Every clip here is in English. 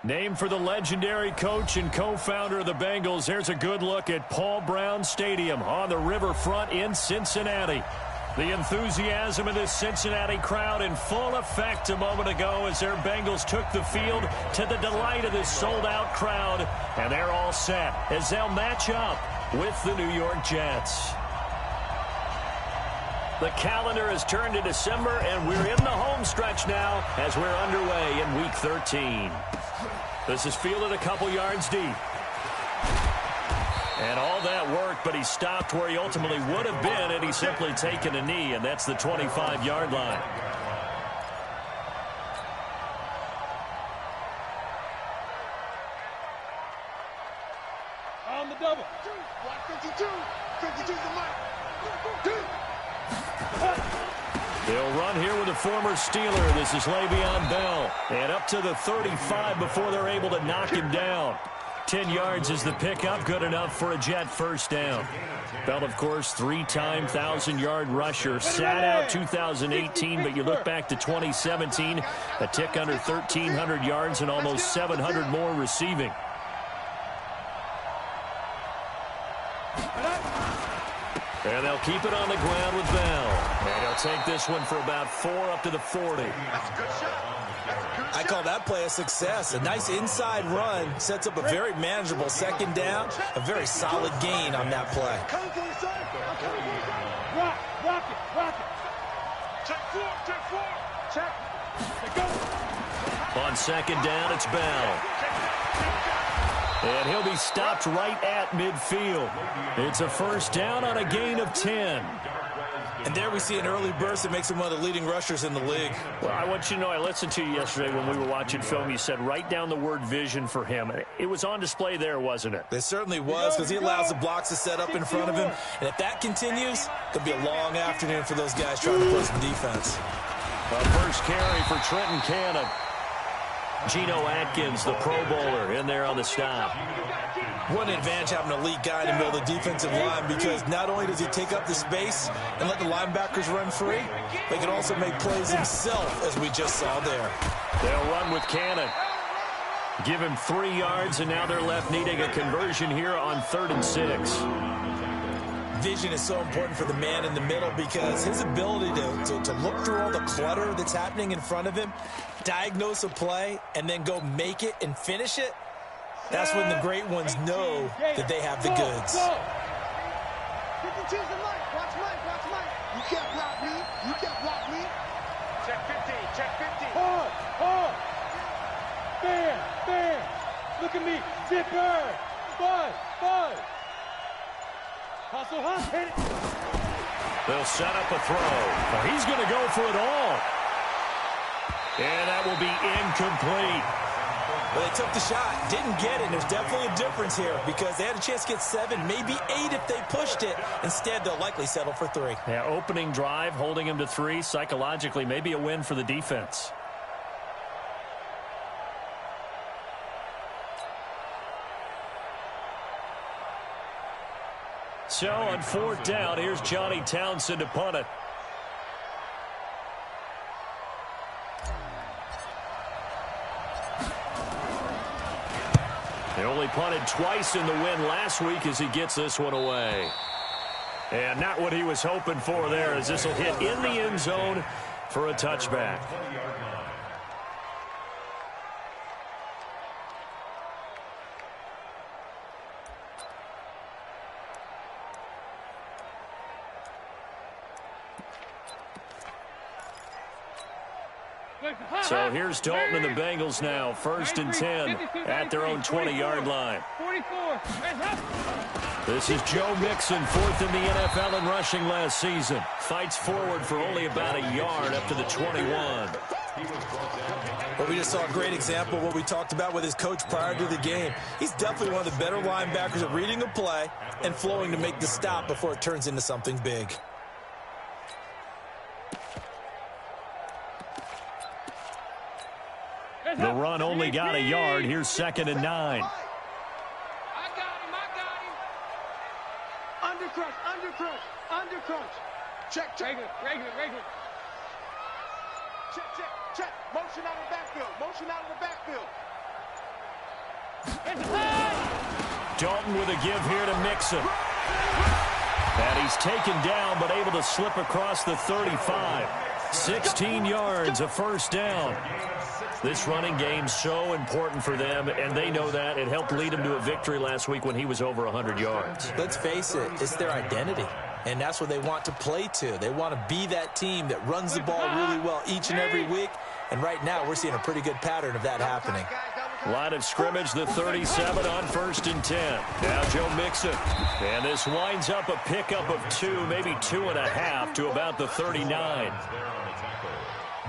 Named for the legendary coach and co-founder of the Bengals, here's a good look at Paul Brown Stadium on the riverfront in Cincinnati. The enthusiasm of this Cincinnati crowd in full effect a moment ago as their Bengals took the field to the delight of this sold-out crowd. And they're all set as they'll match up with the New York Jets. The calendar has turned to December, and we're in the home stretch now as we're underway in Week 13. This is fielded a couple yards deep. And all that work, but he stopped where he ultimately would have been had he simply taken a knee, and that's the 25-yard line. On the double. Block 52. 52's the mark. They'll run here with a former Steeler. This is Le'Veon Bell. And up to the 35 before they're able to knock him down. 10 yards is the pickup, good enough for a Jet first down. Bell, of course, three-time 1,000-yard rusher. Sat out 2018, but you look back to 2017, a tick under 1,300 yards and almost 700 more receiving. And they'll keep it on the ground with Bell. And he'll take this one for about 4 up to the 40. That's a good shot. I call that play a success. A nice inside run sets up a very manageable second down. A very solid gain on that play. Rock it. Check four. Check. On second down, it's Bell. And he'll be stopped right at midfield. It's a first down on a gain of 10. And there we see an early burst that makes him one of the leading rushers in the league. Well, I want you to know, I listened to you yesterday when we were watching film. You said write down the word vision for him. It was on display there, wasn't it? It certainly was, because he allows the blocks to set up in front of him. And if that continues, it'll be a long afternoon for those guys trying to play some defense. A first carry for Trenton Cannon. Geno Atkins, the Pro Bowler, in there on the stop. What an advantage having an elite guy in the middle of the defensive line, because not only does he take up the space and let the linebackers run free, but he can also make plays himself, as we just saw there. They'll run with Cannon. Give him 3 yards, and now they're left needing a conversion here on 3rd and 6. Vision is so important for the man in the middle, because his ability to look through all the clutter that's happening in front of him, diagnose a play, and then go make it and finish it, that's when the great ones know that they have the goods. 52's the mark. Watch Mike. You can't block me. Check 15. Hard. Bam. Look at me. Zipper. Bud. Hustle, hit it. They'll set up a throw. Well, he's going to go for it all. And that will be incomplete. Well, they took the shot, didn't get it. There's definitely a difference here, because they had a chance to get 7, maybe 8 if they pushed it. Instead, they'll likely settle for 3. Yeah, opening drive, holding him to 3. Psychologically, maybe a win for the defense. So on 4th down, here's Johnny Townsend to punt it. They only punted twice in the win last week as he gets this one away. And not what he was hoping for there, as this will hit in the end zone for a touchback. So here's Dalton and the Bengals now, 1st and 10 at their own 20-yard line. 44. This is Joe Mixon, 4th in the NFL in rushing last season. Fights forward for only about a yard up to the 21. Well, we just saw a great example of what we talked about with his coach prior to the game. He's definitely one of the better linebackers at reading a play and flowing to make the stop before it turns into something big. The run only got a yard. Here's 2nd and 9. I got him. Undercrunch. Check. Regular. Check. Motion out of the backfield. Dalton with a give here to Mixon. And he's taken down, but able to slip across the 35. 16 yards, a first down. This running game's so important for them, and they know that. It helped lead them to a victory last week when he was over 100 yards. Let's face it, it's their identity, and that's what they want to play to. They want to be that team that runs the ball really well each and every week, and right now we're seeing a pretty good pattern of that happening. Line of scrimmage, the 37 on 1st and 10. Now Joe Mixon. And this winds up a pickup of 2, maybe 2.5 to about the 39.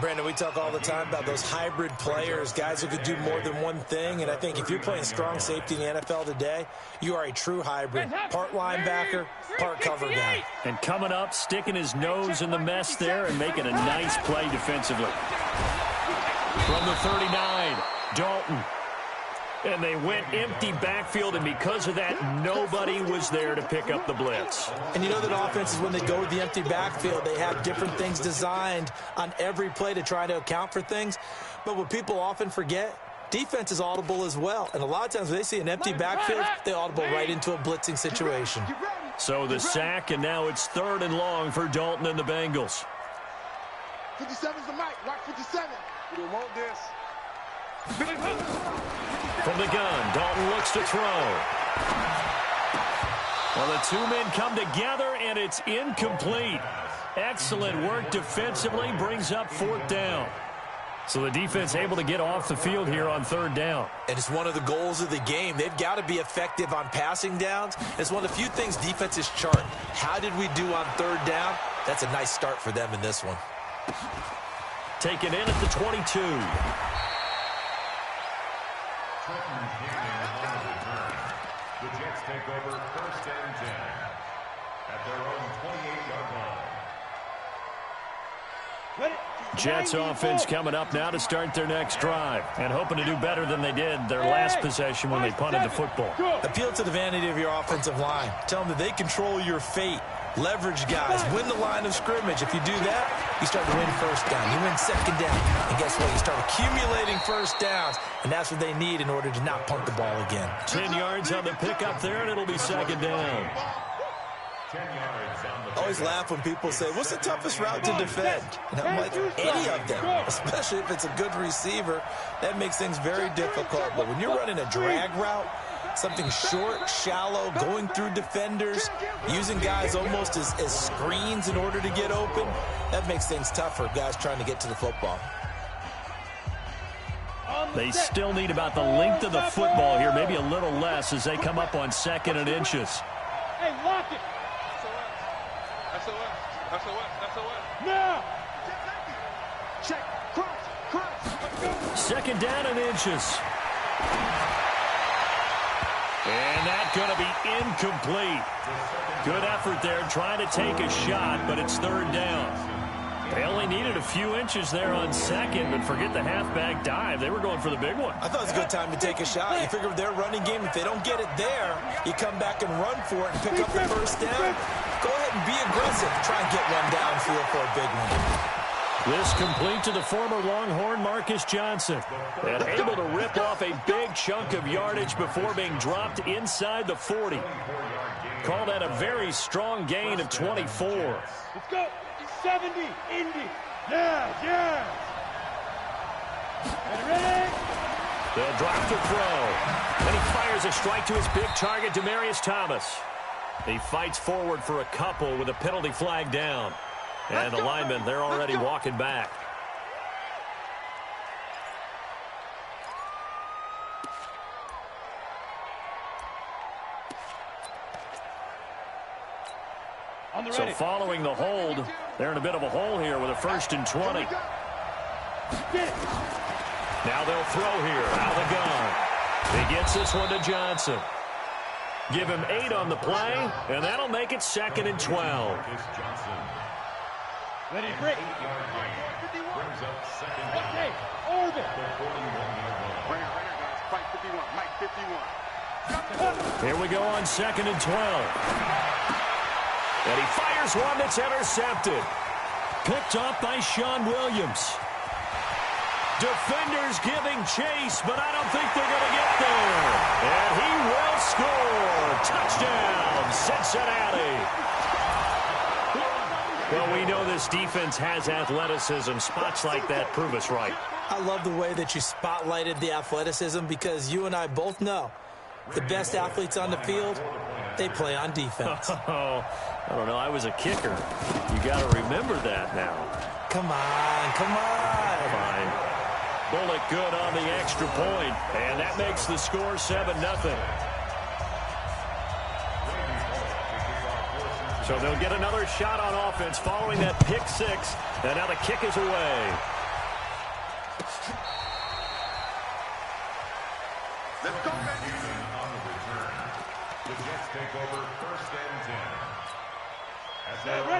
Brandon, we talk all the time about those hybrid players, guys who could do more than one thing, and I think if you're playing strong safety in the NFL today, you are a true hybrid. Part linebacker, part cover guy. And coming up, sticking his nose in the mess there and making a nice play defensively. From the 39, Dalton. And they went empty backfield, and because of that, nobody was there to pick up the blitz. And you know that offenses, when they go with the empty backfield, they have different things designed on every play to try to account for things. But what people often forget, defense is audible as well. And a lot of times when they see an empty backfield, they audible right into a blitzing situation. So the sack, and now it's 3rd and long for Dalton and the Bengals. 57's the mic. Watch 57. We don't want this. From the gun, Dalton looks to throw. Well, the two men come together, and it's incomplete. Excellent work defensively, brings up 4th down. So the defense able to get off the field here on 3rd down. And it's one of the goals of the game. They've got to be effective on passing downs. It's one of the few things defenses chart. How did we do on 3rd down? That's a nice start for them in this one. Taken in at the 22. The Jets take over 1st and 10 at their own 28-yard line. Jets offense coming up now to start their next drive and hoping to do better than they did their last possession when they punted the football. Appeal to the vanity of your offensive line. Tell them that they control your fate. Leverage guys. Win the line of scrimmage. If you do that, you start to win 1st down. You win 2nd down. And guess what? You start accumulating 1st downs. And that's what they need in order to not punt the ball again. 10 yards on the pickup there, and it'll be 2nd down. 10 yards on the I always laugh when people say, what's the toughest route to defend? And I'm like, any of them, especially if it's a good receiver. That makes things very difficult. But when you're running a drag route, something short, shallow, going through defenders, using guys almost as screens in order to get open, that makes things tough for guys trying to get to the football. They still need about the length of the football here, maybe a little less as they come up on 2nd and inches. Hey, lock it. SOS. Now. Check. Cross. 2nd down and inches. And that's going to be incomplete. Good effort there trying to take a shot, but it's 3rd down. They only needed a few inches there on 2nd, but forget the halfback dive. They were going for the big one. I thought it was a good time to take a shot. You figure with their running game, if they don't get it there, you come back and run for it and pick up the 1st down. Go ahead and be aggressive. Try and get one downfield for a big one. This complete to the former Longhorn Marcus Johnson. And able to rip off a big chunk of yardage before being dropped inside the 40. Call that a very strong gain of 24. Let's go. 70, Indy. Yeah. Ready? They'll drop to throw. And he fires a strike to his big target, Demaryius Thomas. He fights forward for a couple with a penalty flag down. And the linemen, they're already walking back. So following the hold, they're in a bit of a hole here with a 1st and 20. Now they'll throw here out of the gun. He gets this one to Johnson. Give him 8 on the play, and that'll make it 2nd and 12. Ready, break. Okay, orbit. Here we go on 2nd and 12. And he fires one that's intercepted. Picked off by Sean Williams. Defenders giving chase, but I don't think they're going to get there. And he will score. Touchdown, Cincinnati. Well, we know this defense has athleticism. Spots like that prove us right. I love the way that you spotlighted the athleticism because you and I both know the best athletes on the field, they play on defense. Oh, I don't know. I was a kicker. You got to remember that now. Come on, come on. Fine. Bullock good on the extra point, and that makes the score 7-0. So they'll get another shot on offense following that pick six, and now the kick is away. Let's go, baby. On the return, the Jets take over 1st and 10.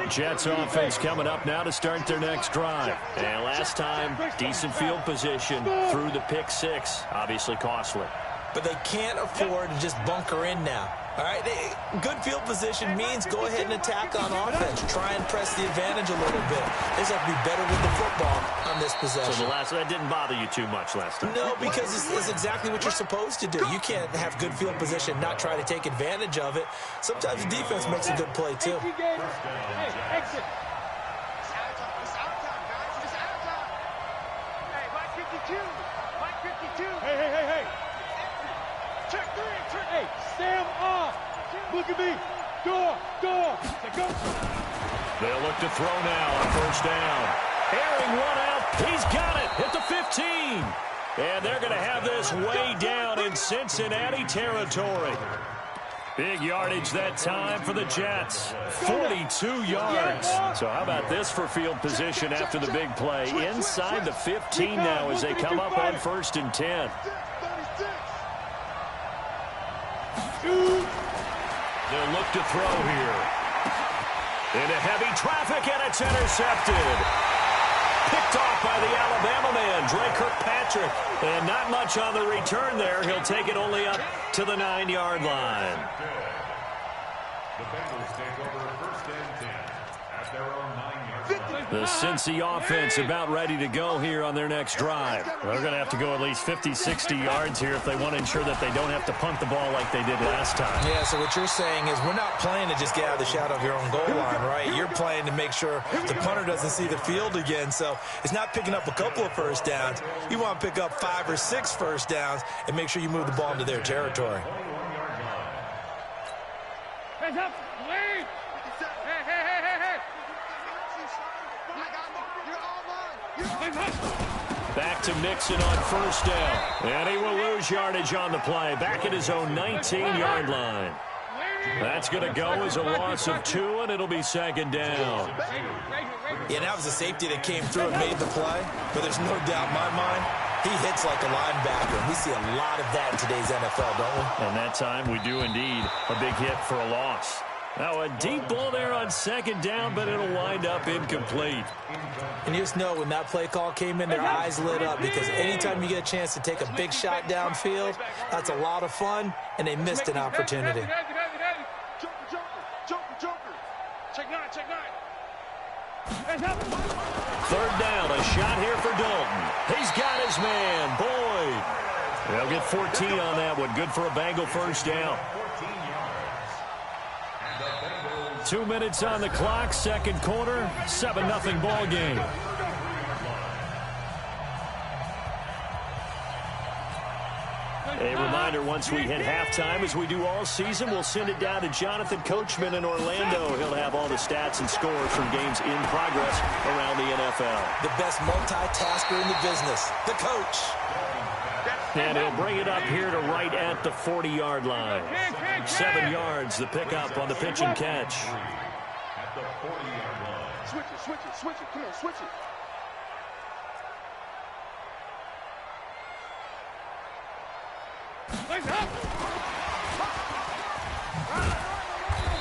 Jets offense coming up now to start their next drive. And last time, decent field position through the pick six. Obviously costly. But they can't afford to just bunker in now. All right, good field position means go ahead and attack on offense. Try and press the advantage a little bit. They just have to be better with the football on this possession. So that didn't bother you too much last time? No, because it's exactly what you're supposed to do. You can't have good field position, not try to take advantage of it. Sometimes the defense makes a good play, too. Hey, exit. Hey. Check three. Hey, Sam off. Look at me. Door. Say go. They'll look to throw now on 1st down. Airing one out. He's got it at the 15. And they're going to have this way down in Cincinnati territory. Big yardage that time for the Jets. 42 yards. So how about this for field position after the big play? Inside the 15 now as they come up on 1st and 10. They'll look to throw here. Into heavy traffic, and it's intercepted. Picked off by the Alabama man, Dre Kirkpatrick. And not much on the return there. He'll take it only up to the 9-yard line. The Bengals take over 1st and 10 at their own 9-yard line. The Cincy offense about ready to go here on their next drive. They're going to have to go at least 50, 60 yards here if they want to ensure that they don't have to punt the ball like they did last time. Yeah, so what you're saying is we're not playing to just get out of the shadow of your own goal line, right? You're playing to make sure the punter doesn't see the field again. So it's not picking up a couple of 1st downs. You want to pick up 5 or 6 1st downs and make sure you move the ball into their territory. Hands up. Lead. Hey. Back to Mixon on 1st down. And he will lose yardage on the play. Back at his own 19-yard line. That's going to go as a loss of 2, and it'll be 2nd down. Yeah, that was a safety that came through and made the play. But there's no doubt in my mind, he hits like a linebacker. We see a lot of that in today's NFL, don't we? And that time we do indeed. A big hit for a loss. Now a deep ball there on 2nd down, but it'll wind up incomplete. And you just know when that play call came in, their eyes lit up because anytime you get a chance to take a big shot downfield, that's a lot of fun, and they missed an opportunity. Joker. Check nine. 3rd down, a shot here for Dalton. He's got his man, Boyd. They'll get 14 on that one. Good for a Bengal 1st down. 2 minutes on the clock, 2nd quarter, 7-0 ball game. A reminder, once we hit halftime, as we do all season, we'll send it down to Jonathan Coachman in Orlando. He'll have all the stats and scores from games in progress around the NFL. The best multitasker in the business, the coach. And he'll bring it up here to right at the 40-yard line. 7 yards, the pickup on the pitch and catch. At the 40-yard line. Switch it. Come on, switch it.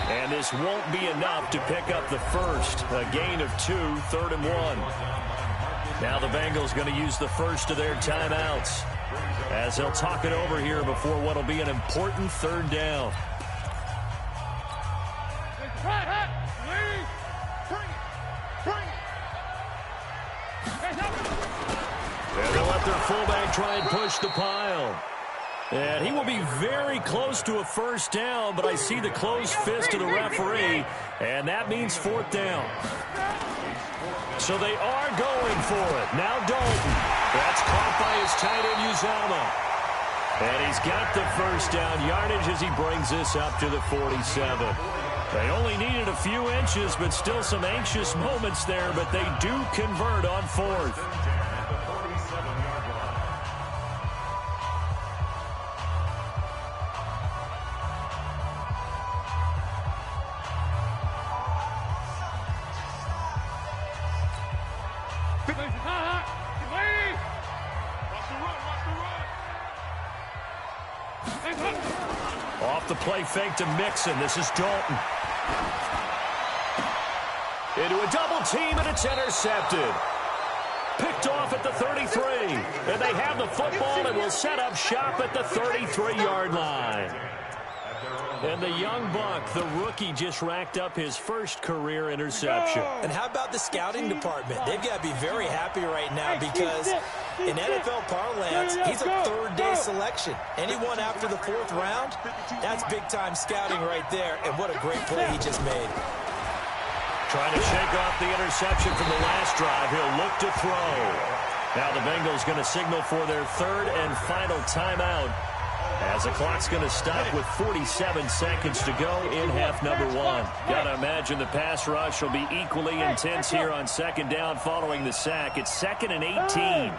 And this won't be enough to pick up the first. A gain of 2, 3rd and 1. Now the Bengals going to use the first of their timeouts as they'll talk it over here before what will be an important 3rd down. And they'll try and push the pile. And he will be very close to a first down, but I see the closed fist of the referee, and that means fourth down. So they are going for it. Now Dalton. That's caught by his tight end, Uzama. And he's got the first down yardage as he brings this up to the 47. They only needed a few inches, but still some anxious moments there, but they do convert on fourth. Off the play fake to Mixon. This is Dalton. Into a double team, and it's intercepted. Picked off at the 33. And they have the football and will set up shop at the 33-yard line. And the young buck, the rookie, just racked up his first career interception. And how about the scouting department? They've got to be very happy right now because in NFL parlance, he's a third-day selection. Anyone after the fourth round, that's big-time scouting right there. And what a great play he just made. Trying to shake off the interception from the last drive. He'll look to throw. Now the Bengals going to signal for their third and final timeout, as the clock's going to stop with 47 seconds to go in half number one. Got to imagine the pass rush will be equally intense here on second down following the sack. It's 2nd and 18.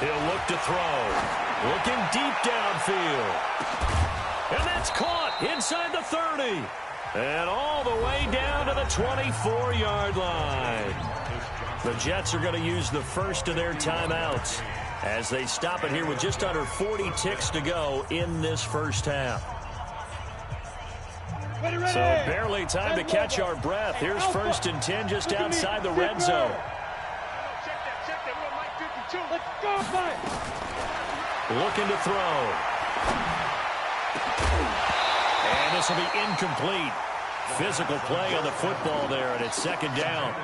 He'll look to throw. Looking deep downfield. And that's caught inside the 30. And all the way down to the 24-yard line. The Jets are going to use the first of their timeouts as they stop it here with just under 40 ticks to go in this first half. So barely time to catch our breath. Here's 1st and 10 just outside the red zone. Looking to throw. And this will be incomplete. Physical play on the football there, and it's 2nd down.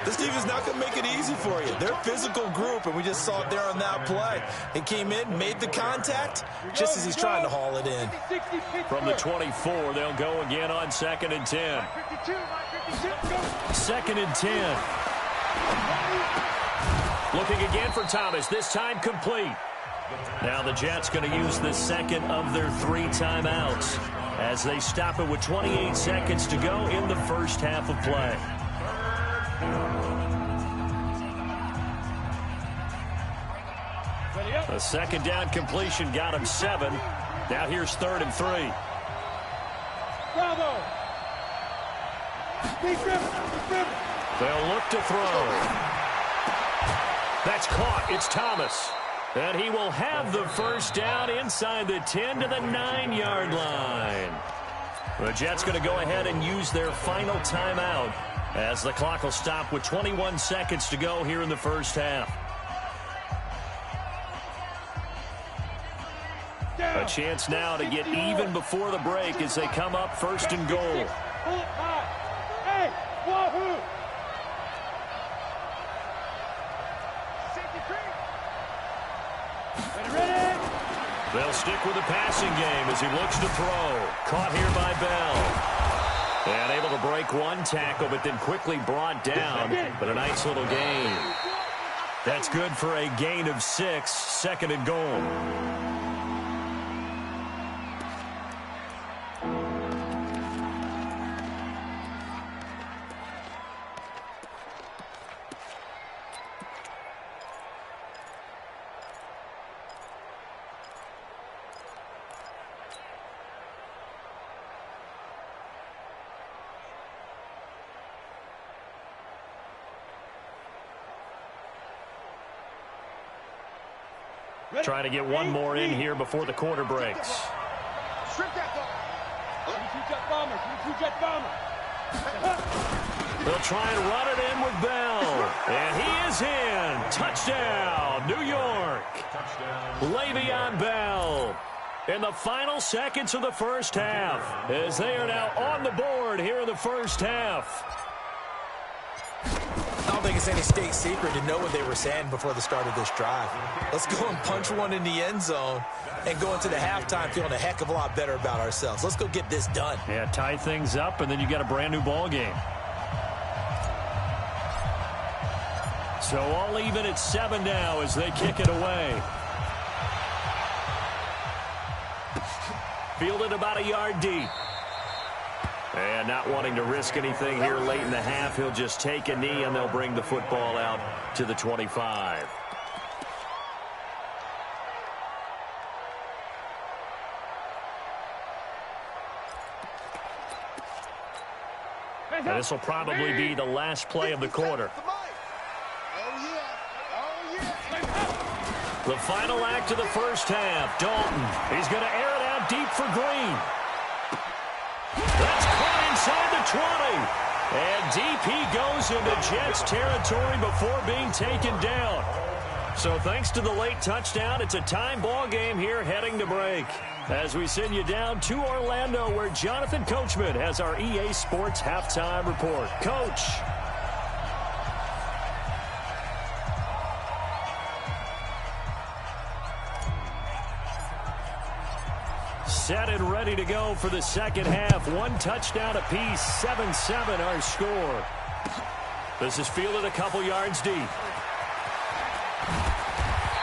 This defense not going to make it easy for you. They're a physical group, and we just saw it there on that play. He came in, made the contact, just as he's trying to haul it in. From the 24, they'll go again on 2nd and 10. 2nd and 10. Looking again for Thomas, this time complete. Now the Jets going to use the second of their 3 timeouts as they stop it with 28 seconds to go in the first half of play. A 2nd down completion got him 7. Now here's 3rd and 3. Bravo. They'll look to throw. That's caught. It's Thomas. And he will have the first down inside the 10 to the 9-yard line. The Jets going to go ahead and use their final timeout as the clock will stop with 21 seconds to go here in the first half. A chance now to get even before the break as they come up 1st and goal. Hey, wahoo! They'll stick with the passing game as he looks to throw. Caught here by Bell. And able to break one tackle, but then quickly brought down. But a nice little gain. That's good for a gain of 6, 2nd and goal. Trying to get one more in here before the quarter breaks. They'll try and run it in with Bell. And he is in. Touchdown, New York. Le'Veon Bell in the final seconds of the first half as they are now on the board here in the first half. think it's any state secret to know what they were saying before the start of this drive. Let's go and punch one in the end zone and go into the halftime feeling a heck of a lot better about ourselves. Let's go get this done. Yeah, tie things up, and then you got a brand new ball game. So all even at 7 now as they kick it away. Fielded about a yard deep. And not wanting to risk anything here late in the half, he'll just take a knee, and they'll bring the football out to the 25. And this will probably be the last play of the quarter. The final act of the first half. Dalton, he's going to air it out deep for Green. That's caught inside the 20. And deep he goes into Jets territory before being taken down. So thanks to the late touchdown, it's a time ball game here heading to break. As we send you down to Orlando, where Jonathan Coachman has our EA Sports halftime report. Coach. Set and ready to go for the second half. One touchdown apiece, 7-7 our score. This is fielded a couple yards deep.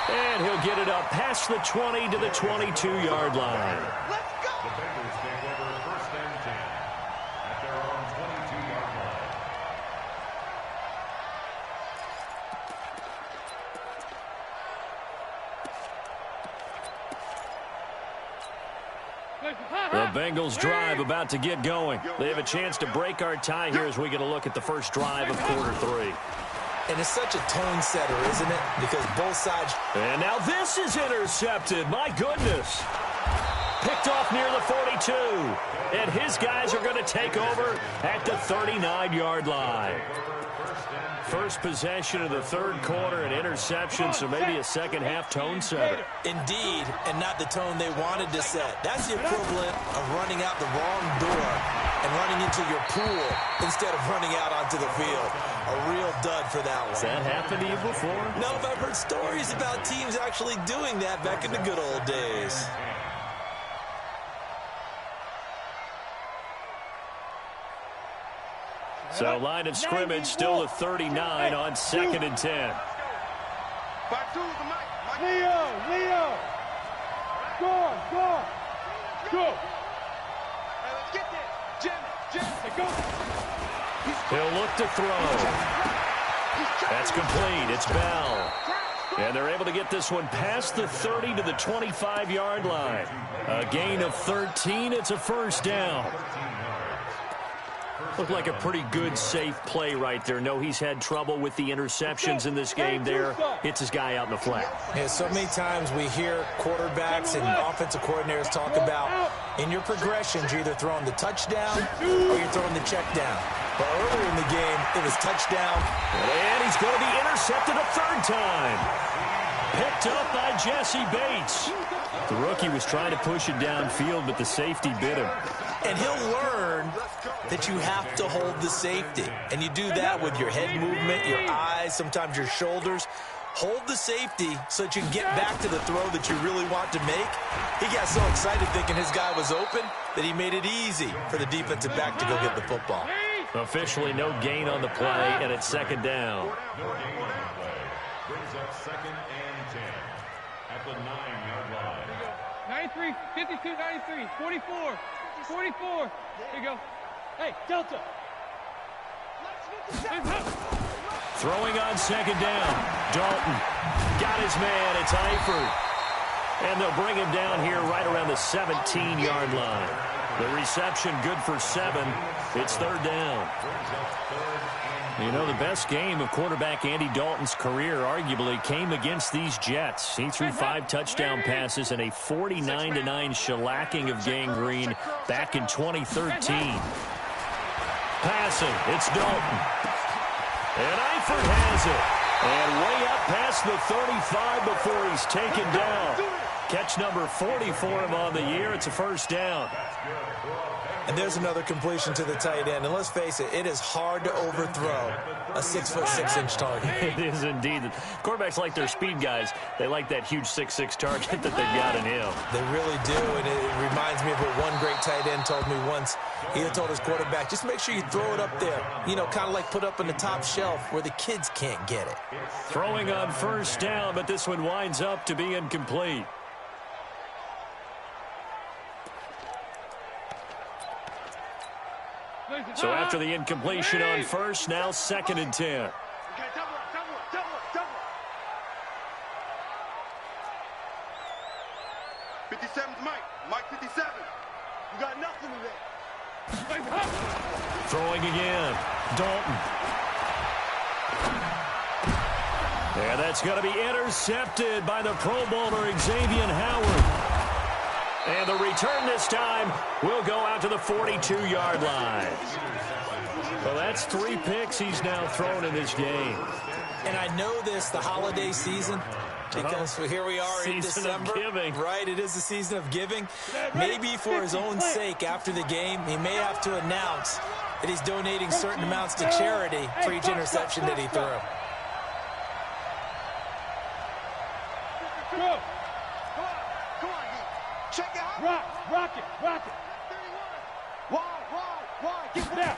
And he'll get it up past the 20 to the 22-yard line. Let's go! The Bengals take over first and 10 at their own 22-yard line. The Bengals drive about to get going. They have a chance to break our tie here as we get a look at the first drive of quarter 3. And it's such a tone setter, isn't it? Because both sides... And now this is intercepted. My goodness. Picked off near the 42. And his guys are going to take over at the 39-yard line. First possession of the third quarter, an interception, so maybe a second-half tone setter. Indeed, and not the tone they wanted to set. That's the equivalent of running out the wrong door and running into your pool instead of running out onto the field. A real dud for that one. Has that happened to you before? No, but I've heard stories about teams actually doing that back in the good old days. So line of scrimmage still at 39 on 2nd and 10. Leo! Go! Let's get this! Jim! Go! He'll look to throw. That's complete. It's Bell. And they're able to get this one past the 30 to the 25-yard line. A gain of 13. It's a first down. Looked like a pretty good, safe play right there. No, he's had trouble with the interceptions in this game there. Hits his guy out in the flat. Yeah, so many times we hear quarterbacks and offensive coordinators talk about in your progressions, you're either throwing the touchdown or you're throwing the check down. But earlier in the game, it was touchdown. And he's going to be intercepted a third time. Picked up by Jesse Bates. The rookie was trying to push it downfield, but the safety bit him. And he'll learn that you have to hold the safety. And you do that with your head movement, your eyes, sometimes your shoulders. Hold the safety so that you can get back to the throw that you really want to make. He got so excited thinking his guy was open that he made it easy for the defensive back to go get the football. Officially no gain on the play, and it's second down. No gain on the play. Brings up 2nd and 10 at the 9-yard line. 93, 52, 93, 44. Here you go. Hey, Delta. Throwing on second down. Dalton got his man. It's Eifert. And they'll bring him down here right around the 17-yard line. The reception good for 7. It's third down. You know, the best game of quarterback Andy Dalton's career arguably came against these Jets. He threw 5 touchdown passes and a 49-9 shellacking of Gang Green back in 2013. Passing, it's Dalton. And Eifert has it. And way up past the 35 before he's taken down. Catch number 40 for him on the year. It's a first down. And there's another completion to the tight end. And let's face it, it is hard to overthrow a 6'6" target. It is indeed. Quarterbacks like their speed guys. They like that huge 6'6" target that they've got in him. They really do, and it reminds me of what one great tight end told me once. He had told his quarterback, just make sure you throw it up there. You know, kind of like put up on the top shelf where the kids can't get it. Throwing on first down, but this one winds up to be incomplete. So after the incompletion on first, now 2nd and 10. Okay, double up. 57's Mike 57. You got nothing today. Throwing again. Dalton. And that's going to be intercepted by the Pro Bowler Xavier Howard. And the return this time will go out to the 42-yard line. Well, that's 3 picks he's now thrown in this game. And I know this, the holiday season, because here we are in December. Season of giving. Right, it is the season of giving. Maybe for his own sake after the game, he may have to announce that he's donating certain amounts to charity for each interception that he threw. Check it out. Rock it. Wide. Get down.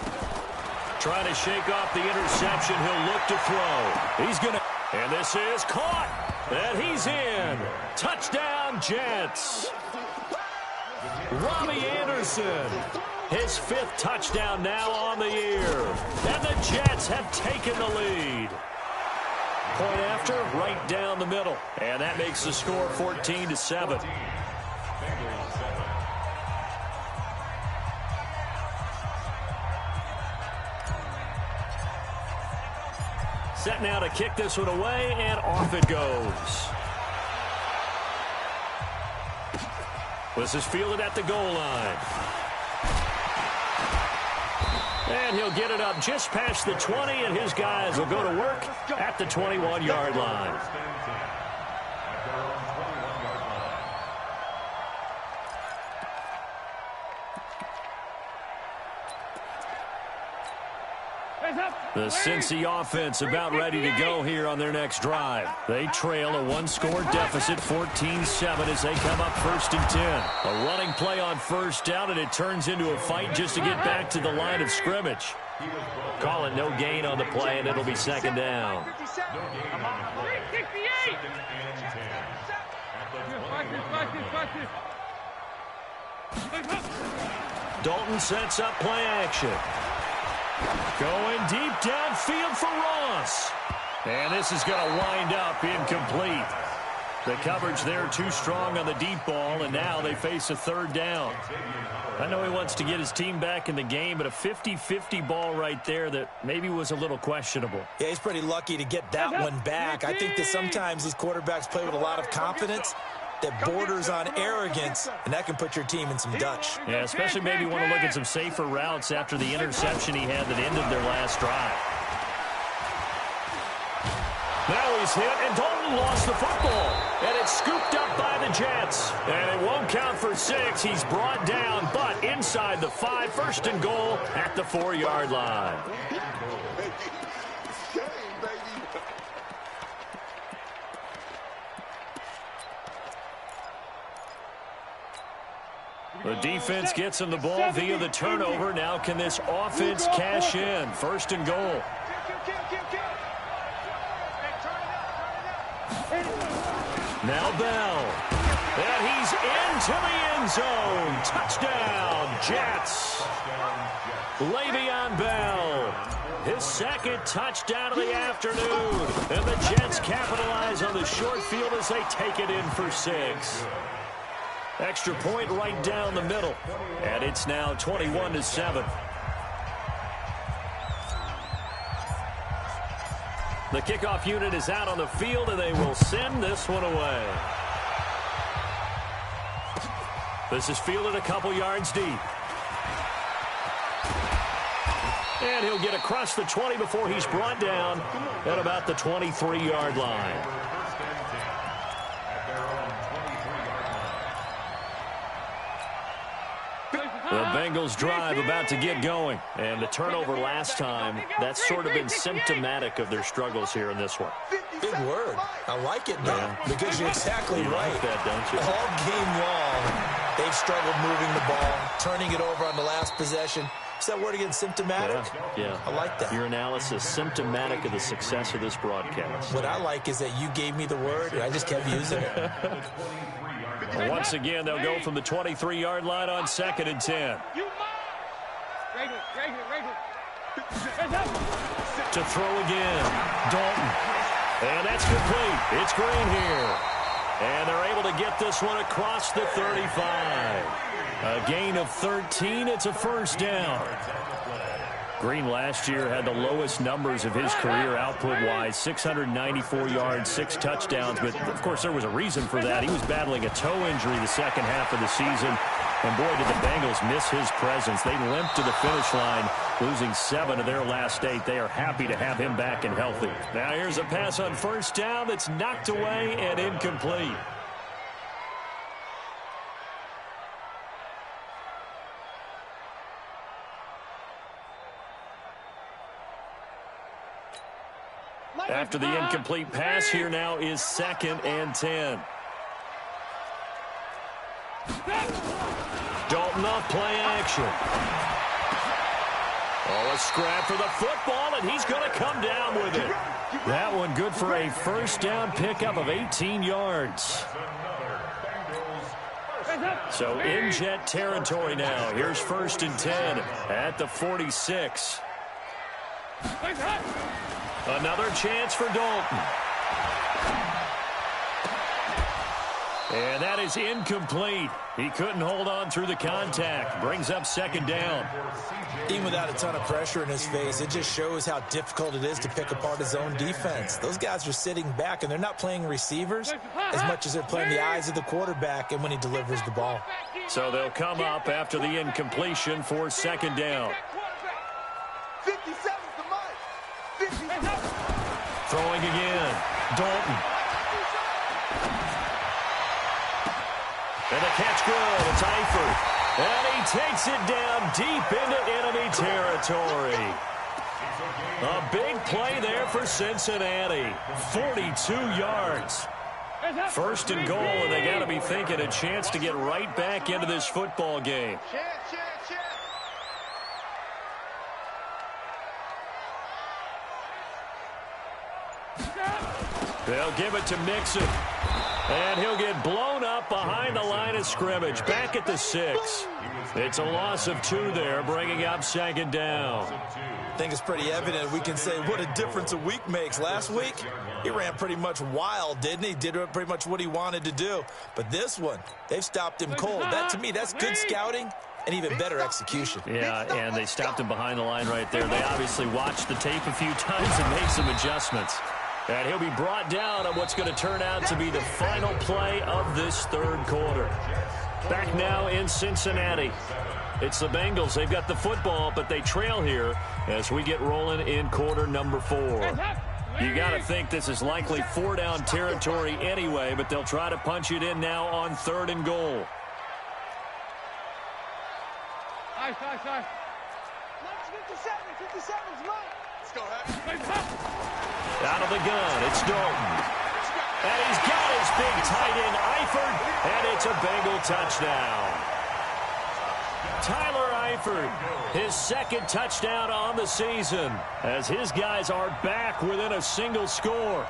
Trying to shake off the interception. He'll look to throw. He's going to... And this is caught. And he's in. Touchdown, Jets. Robbie Anderson. His 5th touchdown now on the year. And the Jets have taken the lead. Point after, right down the middle. And that makes the score 14-7. Set now to kick this one away, and off it goes. This is fielded at the goal line. And he'll get it up just past the 20, and his guys will go to work at the 21-yard line. The Cincy offense about ready to go here on their next drive. They trail a 1-score deficit, 14-7, as they come up 1st and 10. A running play on first down, and it turns into a fight just to get back to the line of scrimmage. Call it no gain on the play, and it'll be 2nd down. Dalton sets up play action. Going deep downfield for Ross. And this is going to wind up incomplete. The coverage there too strong on the deep ball, and now they face a 3rd down. I know he wants to get his team back in the game, but a 50-50 ball right there that maybe was a little questionable. Yeah, he's pretty lucky to get that one back. I think that sometimes these quarterbacks play with a lot of confidence that borders on arrogance, and that can put your team in some Dutch. Yeah, especially maybe want to look at some safer routes after the interception he had that ended their last drive. Now he's hit, and Dalton lost the football. And it's scooped up by the Jets. And it won't count for 6. He's brought down, but inside the 5, 1st and goal at the 4-yard line. The defense gets him the ball via the turnover. Now can this offense cash in? 1st and goal. Now Bell. And he's into the end zone. Touchdown, Jets. Le'Veon Bell. His 2nd touchdown of the afternoon. And the Jets capitalize on the short field as they take it in for 6. Extra point right down the middle. And it's now 21-7. The kickoff unit is out on the field, and they will send this one away. This is fielded a couple yards deep. And he'll get across the 20 before he's brought down at about the 23-yard line. The Bengals drive about to get going. And the turnover last time, that's sort of been symptomatic of their struggles here in this one. Big word. I like it now because you're exactly right. Like that, don't you? All game long, they've struggled moving the ball, turning it over on the last possession. Is that word again, symptomatic? Yeah. I like that. Your analysis, symptomatic of the success of this broadcast. What I like is that you gave me the word, and I just kept using it. Once again, they'll go from the 23-yard line on 2nd and 10. To throw again, Dalton. And that's complete. It's Green here. And they're able to get this one across the 35. A gain of 13. It's a first down. Green last year had the lowest numbers of his career output-wise, 694 yards, 6 touchdowns. But, of course, there was a reason for that. He was battling a toe injury the second half of the season. And, boy, did the Bengals miss his presence. They limped to the finish line, losing 7 of their last 8. They are happy to have him back and healthy. Now here's a pass on first down that's knocked away and incomplete. After the incomplete pass, here now is 2nd and 10. Dalton off play action. Oh, a scrap for the football, and he's going to come down with it. That one good for a first down pickup of 18 yards. So in Jet territory now. Here's 1st and 10 at the 46. Another chance for Dalton. And that is incomplete. He couldn't hold on through the contact. Brings up 2nd down. Even without a ton of pressure in his face, it just shows how difficult it is to pick apart his own defense. Those guys are sitting back, and they're not playing receivers as much as they're playing the eyes of the quarterback and when he delivers the ball. So they'll come up after the incompletion for 2nd down. 57's the mark. Throwing again. Dalton. And the catch good. It's Eifert. And he takes it down deep into enemy territory. A big play there for Cincinnati. 42 yards. 1st and goal, and they got to be thinking a chance to get right back into this football game. They'll give it to Mixon. And he'll get blown up behind the line of scrimmage. Back at the 6. It's a loss of 2 there, bringing up 2nd down. I think it's pretty evident. We can say what a difference a week makes. Last week, he ran pretty much wild, didn't he? Did pretty much what he wanted to do. But this one, they've stopped him cold. That, to me, that's good scouting and even better execution. Yeah, and they stopped him behind the line right there. They obviously watched the tape a few times and made some adjustments. And he'll be brought down on what's going to turn out to be the final play of this 3rd quarter. Back now in Cincinnati. It's the Bengals. They've got the football, but they trail here as we get rolling in quarter number 4. You got to think this is likely 4-down territory anyway, but they'll try to punch it in now on 3rd and goal. Nice. 57's mine. Let's go, Out of the gun, it's Dalton. And he's got his big tight end, Eifert, and it's a Bengal touchdown. Tyler Eifert, his 2nd touchdown on the season, as his guys are back within a single score.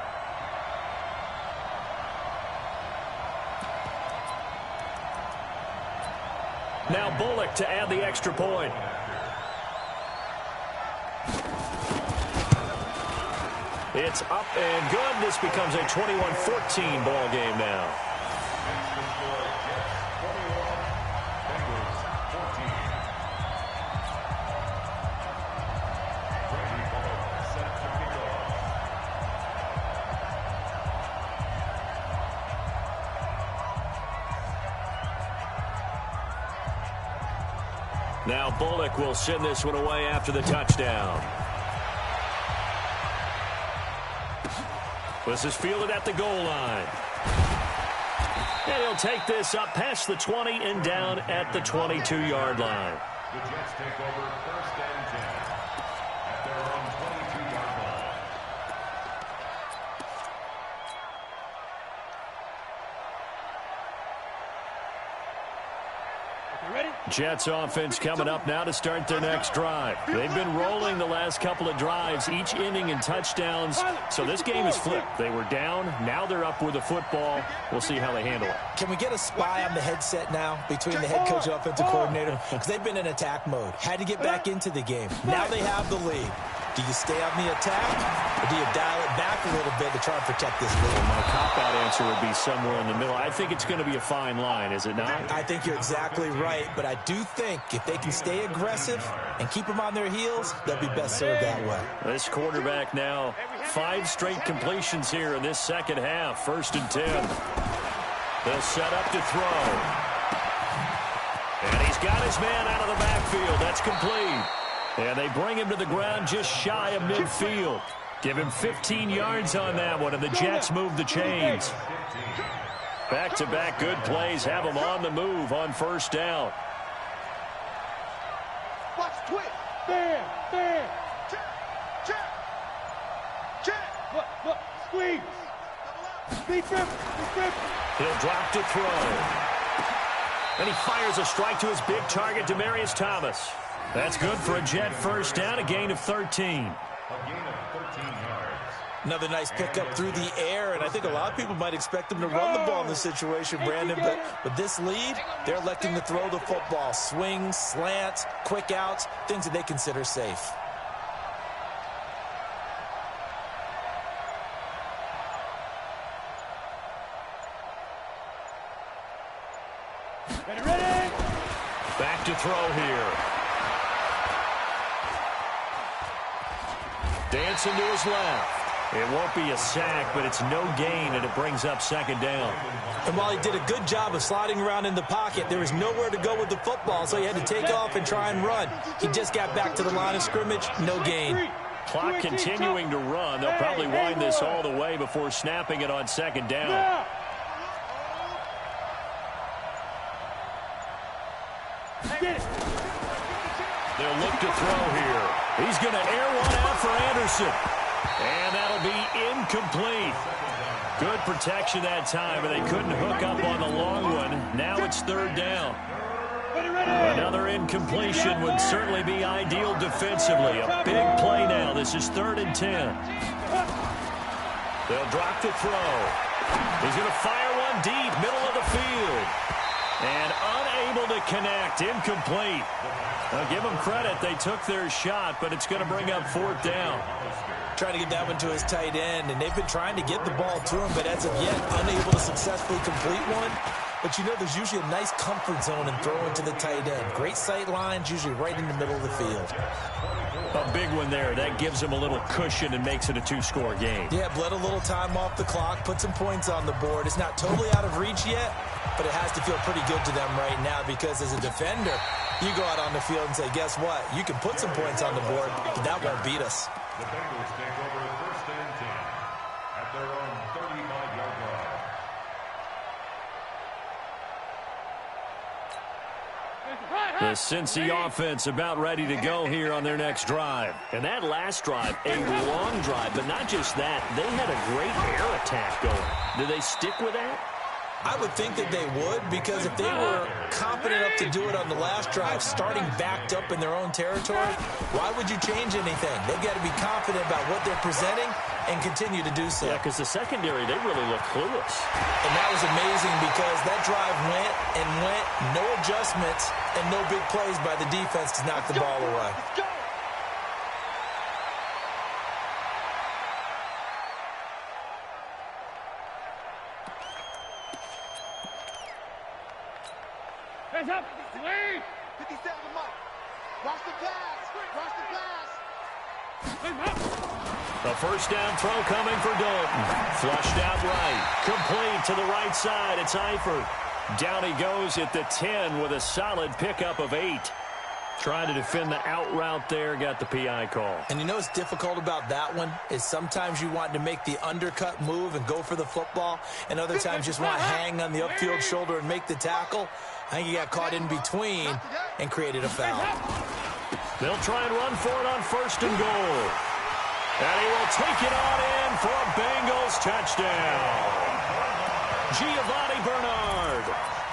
Now Bullock to add the extra point. It's up and good. This becomes a 21-14 ball game now. Now Bullock will send this one away after the touchdown. This is fielded at the goal line. And he'll take this up past the 20 and down at the 22-yard line. The Jets take over 1st and 10 at their own 22-yard line. Jets offense coming up now to start their next drive. They've been rolling the last couple of drives, each inning in touchdowns. So this game is flipped. They were down. Now they're up with the football. We'll see how they handle it. Can we get a spy on the headset now between the head coach and offensive coordinator? Because they've been in attack mode. Had to get back into the game. Now they have the lead. Do you stay on the attack, or do you dial it back a little bit to try and protect this lead? Well, my cop-out answer would be somewhere in the middle. I think it's going to be a fine line, is it not? I think you're exactly right, but I do think if they can stay aggressive and keep them on their heels, they'll be best served that way. This quarterback now, 5 straight completions here in this second half. 1st and 10. They'll set up to throw. And he's got his man out of the backfield. That's complete. And they bring him to the ground just shy of midfield. Give him 15 yards on that one, and the Jets move the chains. Back-to-back good plays have them on the move on 1st down. Watch twist. Bam, bam. Check. Look, squeeze. Deep grip. He'll drop to throw. And he fires a strike to his big target, Demaryius Thomas. That's good for a Jet 1st down, a gain of 13. A gain of 13 yards. Another nice pickup through the air, and I think a lot of people might expect them to run the ball in this situation, Brandon, but with this lead, they're electing to throw the football. Swings, slants, quick outs, things that they consider safe. Ready? Back to throw here. Dancing to his left. It won't be a sack, but it's no gain, and it brings up 2nd down. And while he did a good job of sliding around in the pocket, there was nowhere to go with the football, so he had to take off and try and run. He just got back to the line of scrimmage, no gain. Clock continuing to run. They'll probably wind this all the way before snapping it on 2nd down. They'll look to throw here. He's going to air one out for Anderson. And that'll be incomplete. Good protection that time, but they couldn't hook up on the long one. Now it's 3rd down. Another incompletion would certainly be ideal defensively. A big play now. This is 3rd and 10. They'll drop to throw. He's going to fire one deep, middle of the field. And unable to connect. Incomplete. Now, give them credit. They took their shot, but it's going to bring up 4th down. Trying to get that one to his tight end, and they've been trying to get the ball to him, but as of yet, unable to successfully complete one. But you know, there's usually a nice comfort zone in throwing to the tight end. Great sight lines, usually right in the middle of the field. A big one there. That gives him a little cushion and makes it a 2-score game. Yeah, bled a little time off the clock, put some points on the board. It's not totally out of reach yet, but it has to feel pretty good to them right now because as a defender, you go out on the field and say, guess what? You can put some points on the board, but that won't beat us. The Bengals take over 1st and 10 at their own 35-yard line. The Cincy offense about ready to go here on their next drive. And that last drive, a long drive, but not just that. They had a great air attack going. Do they stick with that? I would think that they would, because if they were confident enough to do it on the last drive, starting backed up in their own territory, why would you change anything? They've got to be confident about what they're presenting and continue to do so. Yeah, because the secondary, they really look clueless. And that was amazing because that drive went and went, no adjustments, and no big plays by the defense to knock the ball away. Hands up! Lead! 57 to Mike. Watch the pass! Watch the pass! The 1st down throw coming for Dalton. Flushed out right. Complete to the right side. It's Eifert. Down he goes at the 10 with a solid pickup of 8. Trying to defend the out route there, got the PI call. And you know what's difficult about that one is sometimes you want to make the undercut move and go for the football, and other times just want to hang on the upfield shoulder and make the tackle. I think he got caught in between and created a foul. They'll try and run for it on 1st and goal. And he will take it on in for a Bengals touchdown. Giovanni Bernard,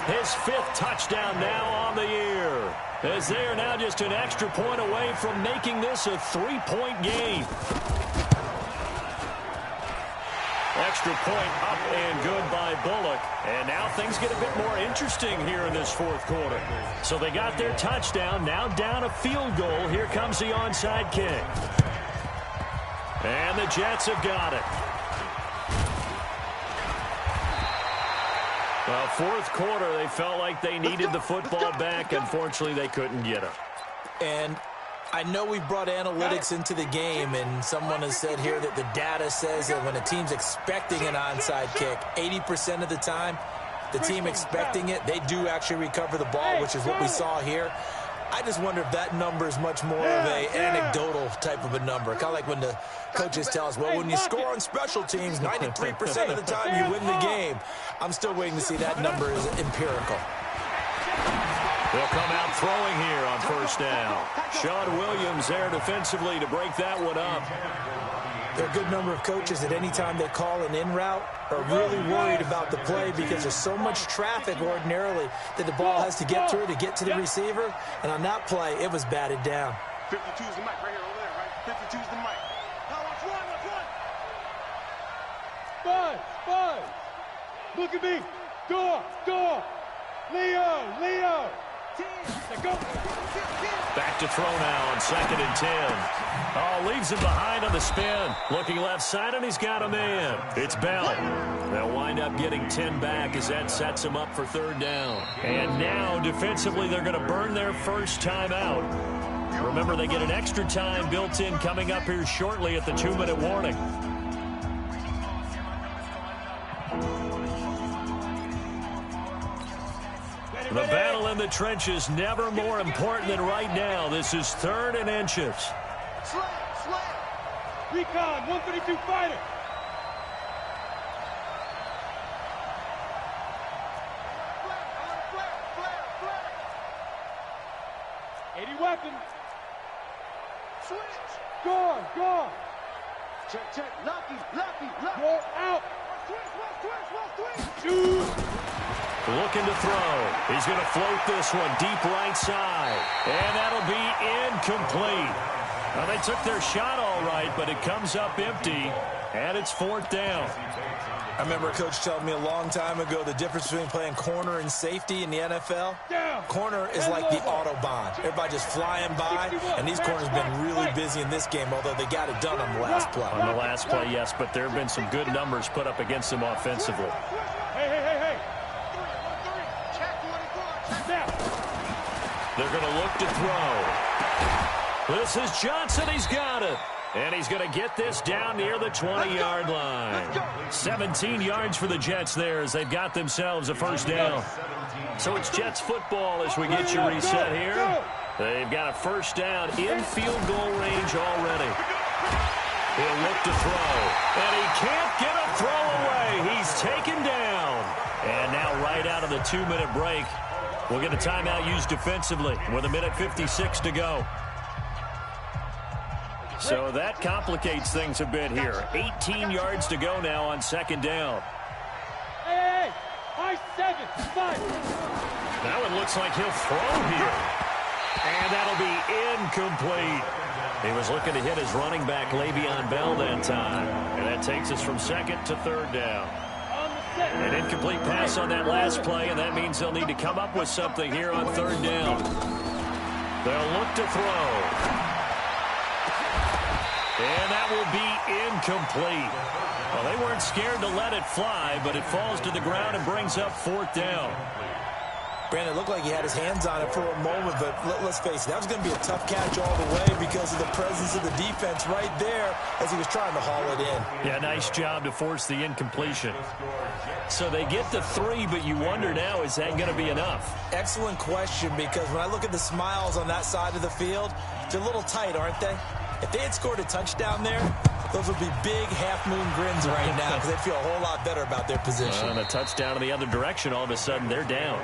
his 5th touchdown now on the year, as they are now just an extra point away from making this a 3-point game. Extra point up and good by Bullock. And now things get a bit more interesting here in this 4th quarter. So they got their touchdown, now down a field goal. Here comes the onside kick. And the Jets have got it. Well, 4th quarter, they felt like they needed the football back. Unfortunately, they couldn't get it. And I know we brought analytics into the game, and someone has said here that the data says that when a team's expecting an onside kick, 80% of the time, the team expecting it, they do actually recover the ball, which is what we saw here. I just wonder if that number is much more of an anecdotal type of a number. Kind of like when the coaches tell us, well, when you score on special teams, 93% of the time you win the game. I'm still waiting to see that number is empirical. They'll come out throwing here on 1st down. Sean Williams there defensively to break that one up. There are a good number of coaches that any time they call an in route are really worried about the play because there's so much traffic ordinarily that the ball has to get through to get to the receiver. And on that play, it was batted down. 52's the mic right here over there, right? 52's the mic. Now watch one, watch one. Five. Look at me. Door. Leo. Go. Back to throw now on 2nd and 10. Oh, leaves him behind on the spin. Looking left side, and he's got a man. It's Bell. They'll wind up getting 10 back as that sets him up for 3rd down. And now, defensively, they're going to burn their first time out. Remember, they get an extra time built in coming up here shortly at the 2-minute warning. The battle in the trenches never more important than right now. This is 3rd and inches. Slam. Recon, 132 fighter. Flare. 80 weapon. Switch. Guard. Check. Lucky. Roll out. Twist. Shoot. Looking to throw. He's going to float this one deep right side. And that'll be incomplete. Well, they took their shot all right, but it comes up empty, and it's 4th down. I remember a coach telling me a long time ago the difference between playing corner and safety in the NFL. Corner is like the Autobahn. Everybody just flying by, and these corners have been really busy in this game, although they got it done on the last play. On the last play, yes, but there have been some good numbers put up against them offensively. Hey. They're going to look to throw. This is Johnson. He's got it. And he's going to get this down near the 20-yard line. 17 yards for the Jets there as they've got themselves a 1st down. So it's Jets football as we get you reset here. They've got a 1st down in field goal range already. He'll look to throw. And he can't get a throw away. He's taken down. And now right out of the 2-minute break, we'll get a timeout used defensively with 1:56 to go. So that complicates things a bit here. 18 yards to go now on 2nd down. Hey, high 7, 5. Now it looks like he'll throw here. And that'll be incomplete. He was looking to hit his running back, Le'Veon Bell, that time. And that takes us from 2nd to 3rd down. An incomplete pass on that last play, and that means they'll need to come up with something here on 3rd down. They'll look to throw. And that will be incomplete. Well, they weren't scared to let it fly, but it falls to the ground and brings up 4th down. Brandon, it looked like he had his hands on it for a moment, but let's face it, that was going to be a tough catch all the way because of the presence of the defense right there as he was trying to haul it in. Yeah, nice job to force the incompletion. So they get the 3, but you wonder now, is that going to be enough? Excellent question, because when I look at the smiles on that side of the field, they're a little tight, aren't they? If they had scored a touchdown there, those would be big half-moon grins right now because they'd feel a whole lot better about their position. And a touchdown in the other direction, all of a sudden they're down.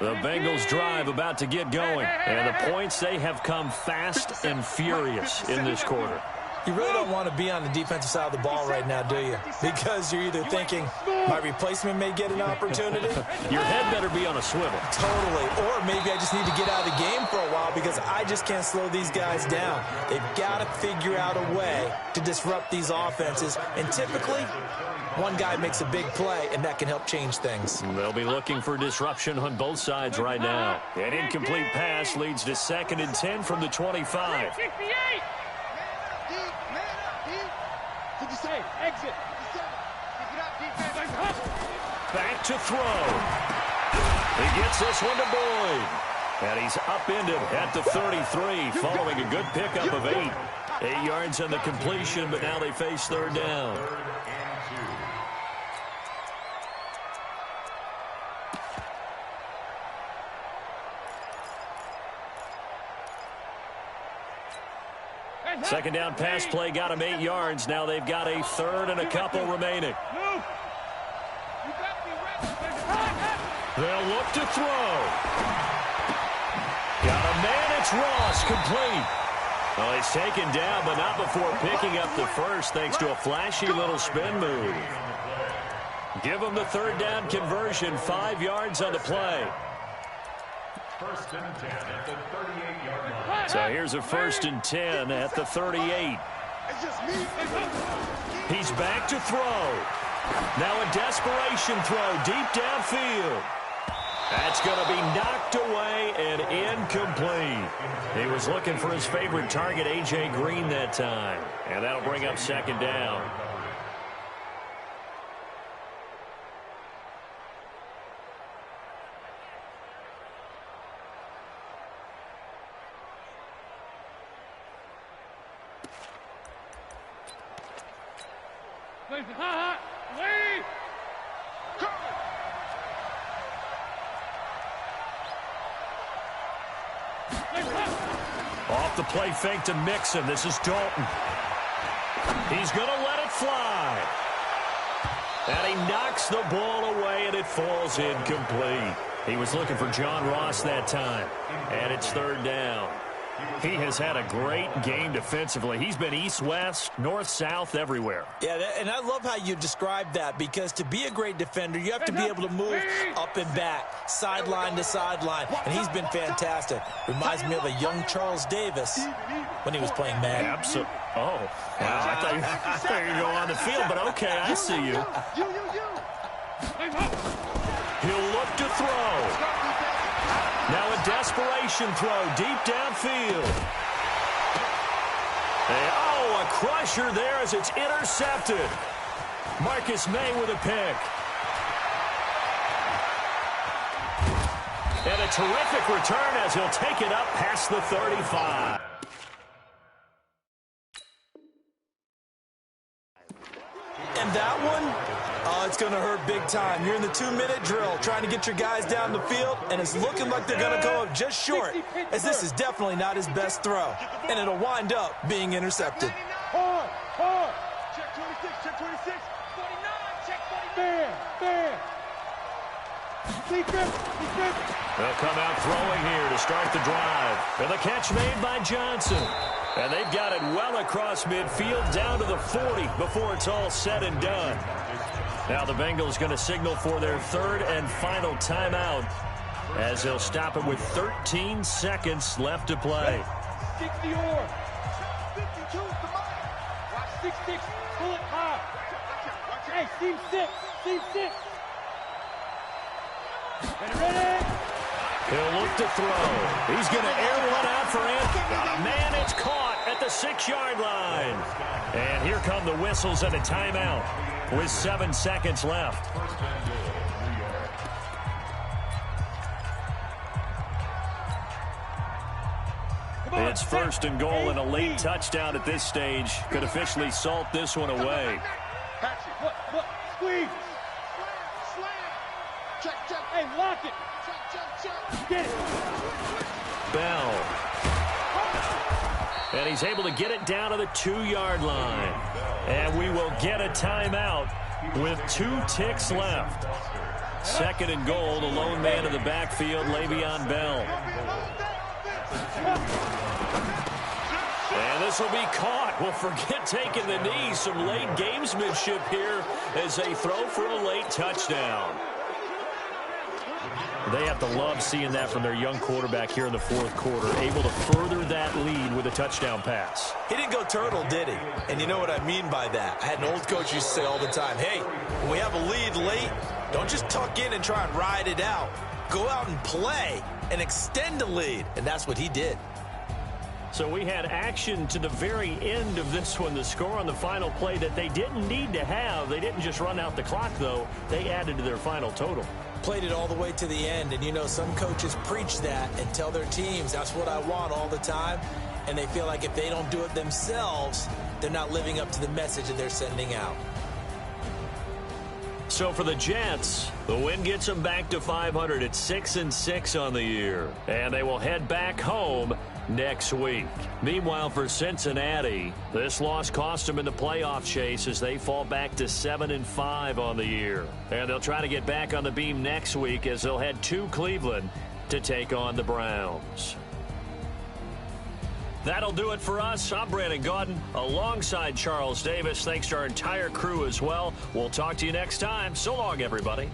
The Bengals drive about to get going, and the points, they have come fast and furious in this quarter. You really don't want to be on the defensive side of the ball right now, do you? Because you're either thinking, my replacement may get an opportunity. Your head better be on a swivel. Totally. Or maybe I just need to get out of the game for a while because I just can't slow these guys down. They've got to figure out a way to disrupt these offenses. And typically, one guy makes a big play, and that can help change things. They'll be looking for disruption on both sides right now. An incomplete pass leads to 2nd and 10 from the 25. Exit. Back to throw. He gets this one to Boyd. And he's upended at the 33, following a good pickup of 8. 8 yards on the completion, but now they face 3rd down. Second down pass play got him 8 yards. Now they've got a 3rd and a couple remaining. They'll look to throw. Got a man. It's Ross, complete. Well, he's taken down, but not before picking up the first thanks to a flashy little spin move. Give him the 3rd down conversion. 5 yards on the play. 1st and 10 at the 38-yard line. So here's a 1st and 10 at the 38. He's back to throw. Now a desperation throw deep downfield. That's going to be knocked away and incomplete. He was looking for his favorite target, A.J. Green, that time. And that'll bring up 2nd down. Off the play fake to Mixon. This is Dalton. He's going to let it fly. And he knocks the ball away, and it falls incomplete. He was looking for John Ross that time. And it's 3rd down. He has had a great game defensively. He's been east-west, north-south, everywhere. Yeah, and I love how you described that, because to be a great defender, you have to be able to move up and back, sideline to sideline, and he's been fantastic. Reminds me of a young Charles Davis when he was playing Madden. Absolutely. Oh, wow. I thought you were going on the field, but okay, I see you. He'll look to throw. Now a desperation throw deep downfield. And, oh, a crusher there as it's intercepted. Marcus May with a pick. And a terrific return as he'll take it up past the 35. And that one, oh, it's going to hurt big time. You're in the 2-minute drill trying to get your guys down the field, and it's looking like they're going to go up just short, as this is definitely not his best throw, and it'll wind up being intercepted. Hard. Check 26, check 26. 49, check 49. Bam. Defense. They'll come out throwing here to start the drive. And the catch made by Johnson. And they've got it well across midfield down to the 40 before it's all said and done. Now the Bengals going to signal for their 3rd and final timeout as they'll stop it with 13 seconds left to play. 60 or 52, come on. Watch 6-6, pull it high. Hey, seam 6. Ready. He'll look to throw. He's going to air one out for Anthony. Man, it's caught at the 6-yard line. And here come the whistles and a timeout with 7 seconds left. It's 1st and goal and a late touchdown at this stage. Could officially salt this one away. Look, squeeze. Check. Hey, lock it. Check. Get it. Bell. And he's able to get it down to the 2-yard line. And we will get a timeout with 2 ticks left. 2nd and goal, the lone man in the backfield, Le'Veon Bell. And this will be caught. Well, forget taking the knee. Some late gamesmanship here as they throw for a late touchdown. They have to love seeing that from their young quarterback here in the 4th quarter, able to further that lead with a touchdown pass. He didn't go turtle, did he? And you know what I mean by that. I had an old coach used to say all the time, hey, when we have a lead late, don't just tuck in and try and ride it out. Go out and play and extend the lead. And that's what he did. So we had action to the very end of this one. The score on the final play that they didn't need to have. They didn't just run out the clock, though. They added to their final total. Played it all the way to the end. And, you know, some coaches preach that and tell their teams, that's what I want all the time. And they feel like if they don't do it themselves, they're not living up to the message that they're sending out. So for the Jets, the win gets them back to 500 at 6-6 on the year. And they will head back home next week. Meanwhile, for Cincinnati, this loss cost them in the playoff chase as they fall back to 7-5 on the year. And they'll try to get back on the beam next week as they'll head to Cleveland to take on the Browns. That'll do it for us. I'm Brandon Gaudin alongside Charles Davis. Thanks to our entire crew as well. We'll talk to you next time. So long, everybody.